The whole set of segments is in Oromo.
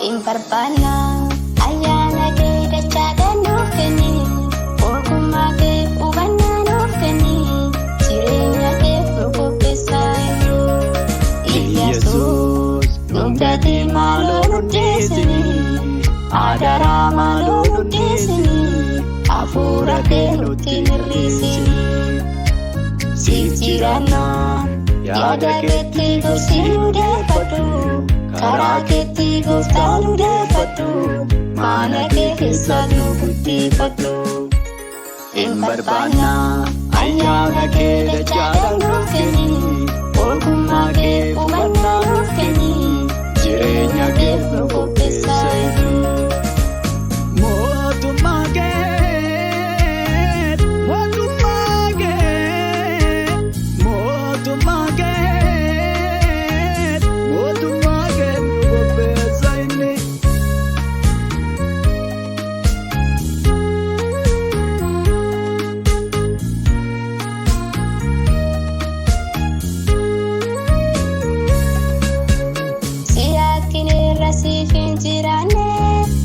Imbarbaanna ayyaana kee dachaadhaan nuuf kenni. Ogummaa kee hubannaa nuuf kenni. Jireenya kee nu qopheessaa jiru. Iyyesuus nugdati maaloo nuddeessini. Adaraa maaloo nuddeessini. Hafuura kee nutti hir'isini. Siif jiraanna yaada keetti gorsi nu deeffadhu. Karaa keetti gooftaa nu deeffadhu. Mana kee keessa nu guddifadhu. Imbarbaanna ayyaana kee dachaadhaan nuuf kenni. Ogummaa kee hubannaa nuuf kenni. Jireenya kee nu qopheessaa jiru. Mootummaa kee, mootummaa kee, mootummaa kee, mootummaa kee nu qopheessaa inni. Siyaakkineerra siif hin jiraanne.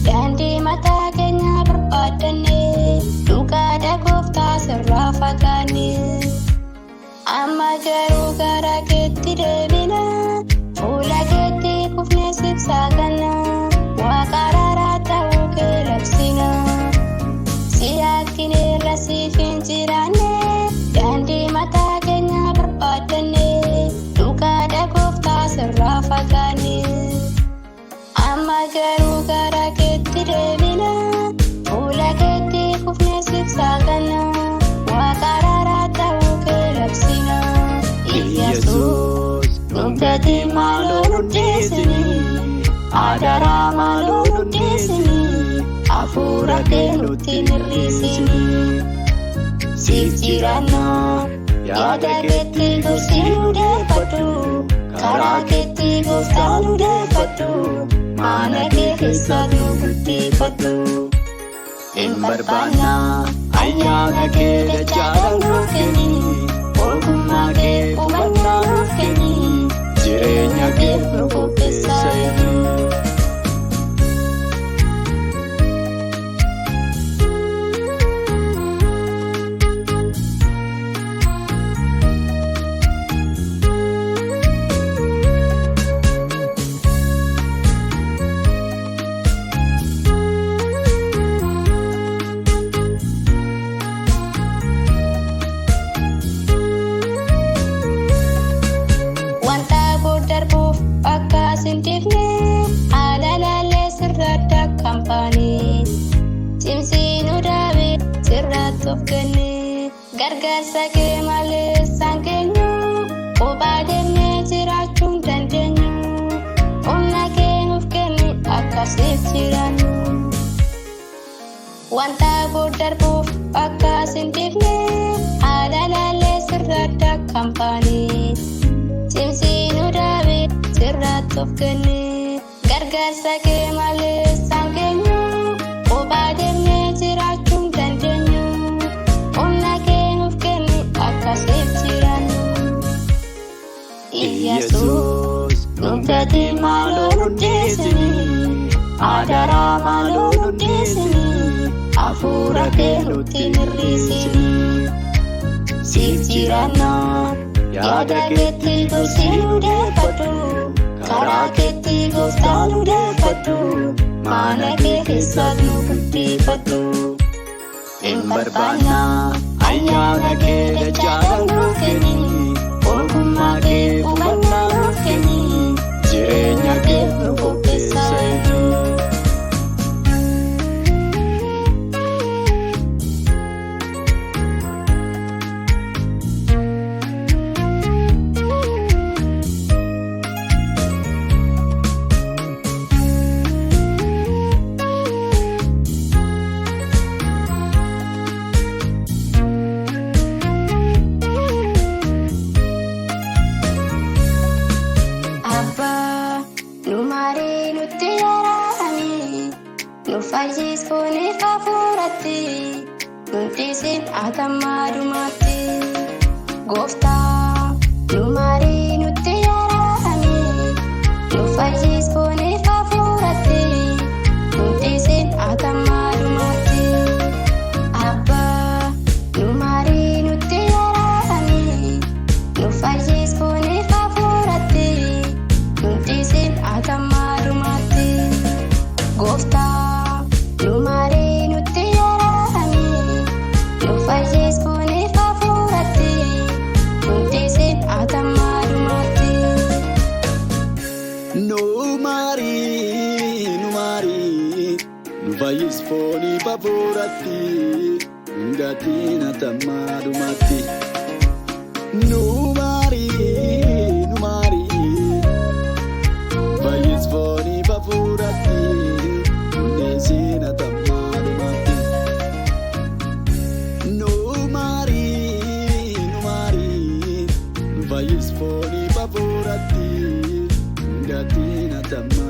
Daandii mataa keenya barbaadanne. Dhugaadha gooftaa sirraa fagaanne. Amma garuu gara keetti deebina. Fuula keetti kufnee siif saaganna. Waaqa araaraa ta'uu kee labsina. Siyaakkineerra siif hin jiraanne. Daandii mataa keenya barbaadanne. Dhugaadha gooftaa sirraa fagaanne. Amma garuu gara keetti deebina. Fuula keetti kufnee siif saaganna. Waaqa araaraa ta'uu kee labsina. Iyyesuus nugdati maaloo nuddeessini. Adaraa maaloo nuddeessini. Hafuura kee nutti hir'isini. Siif jiraanna yaada keetti gorsi nu deeffadhu. Karaa keetti gooftaa nu deeffadhu. Mana kee keessa nu guddifadhu. Imbarbaanna ayyaana kee dachaadhaan nuuf kenni. Ogummaa kee hubannaa nuuf kenni. Jireenya kee nu qopheessaa jiru. Darbuuf akka sintifne haala laalee sirraadda kaampaanii. Cimsii nu dhaabee sirraatti of kenne. Gargaarsa kee malee isaan keenyu. Kophaa deemnee jiraachuu hin dandeenyu. Humna kee nuuf kenni akka siif jiraannu. Wanta darbuuf akka sintifne haala laalee sirraadda kaampaanii. Cimsii nu dhaabee sirraatti of kenne. Gargaarsa kee malee isaan keenyu. Kophaa deemnee jiraachuu hin dandeenyu. Humna kee nuuf kenni akka siif jiraannu. Iyyesuus nugdati maaloo nuddeessini. Adaraa maaloo nuddeessini. Hafuura kee nutti hir'isini. Siif jiraanna yaada keetti gorsi nu deeffadhu. Karaa keetti gooftaa nu deeffadhu. Mana kee keessa nu guddifadhu. Imbarbaanna ayyaana kee dachaadhaan nuuf kenni. Ogummaa kee hubannaa nuuf kenni. Jireenya kee nu qopheessaa jiru. Fayyiskuuniif hafuuratti. Nuufisiin atamaadumaatti. Gooftaa nu marii nutti yaadame. Nu fayyiskuuniif hafuuratti. atammaadhumatti. Gooftaa nu marii nutti yaadame nu fayyisfuuniif hafuuratti nu deesin atammaadhumatti. Nu marii nu fayyisfuuniif hafuuratti nu gatiin atammaadhumatti. Nu marii fayyisfuuniif hafuuratti nu deesin atammaadhumatti. Nu marii fayyisfuuniif hafuuratti nu gatiin atammaadhumatti.